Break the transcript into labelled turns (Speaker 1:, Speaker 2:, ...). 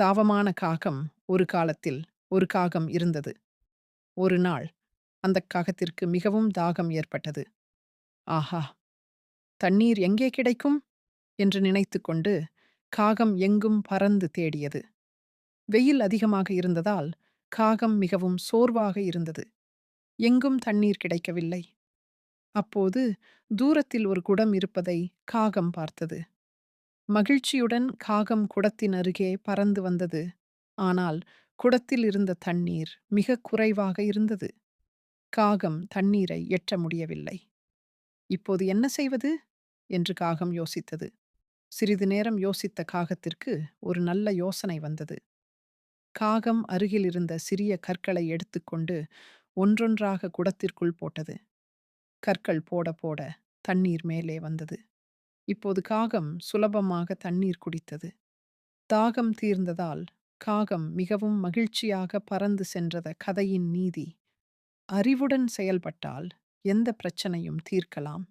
Speaker 1: தாவமான காகம் ஒரு காலத்தில் ஒரு காகம் இருந்தது. ஒரு நாள் அந்தக் காகத்திற்கு மிகவும் தாகம் ஏற்பட்டது. ஆஹா! தண்ணீர் எங்கே கிடைக்கும் என்று நினைத்துக்கொண்டு காகம் எங்கும் பறந்து தேடியது. வெயில் அதிகமாக இருந்ததால் காகம் மிகவும் சோர்வாக இருந்தது. எங்கும் தண்ணீர் கிடைக்கவில்லை. அப்போது தூரத்தில் ஒரு குடம் இருப்பதை காகம் பார்த்தது. மகிழ்ச்சியுடன் காகம் குடத்தின் அருகே பறந்து வந்தது. ஆனால் குடத்தில் இருந்த தண்ணீர் மிகக் குறைவாக இருந்தது. காகம் தண்ணீரை எட்ட முடியவில்லை. இப்போது என்ன செய்வது என்று காகம் யோசித்தது. சிறிது நேரம் யோசித்த காகத்திற்கு ஒரு நல்ல யோசனை வந்தது. காகம் அருகில் இருந்த சிறிய கற்களை எடுத்துக்கொண்டு ஒன்றொன்றாக குடத்திற்குள் போட்டது. கற்கள் போட போட தண்ணீர் மேலே வந்தது. இப்போது காகம் சுலபமாக தண்ணீர் குடித்தது. தாகம் தீர்ந்ததால் காகம் மிகவும் மகிழ்ச்சியாக பறந்து சென்றத கதையின் நீதி. அறிவுடன் செயல்பட்டால் எந்த பிரச்சனையும் தீர்க்கலாம்.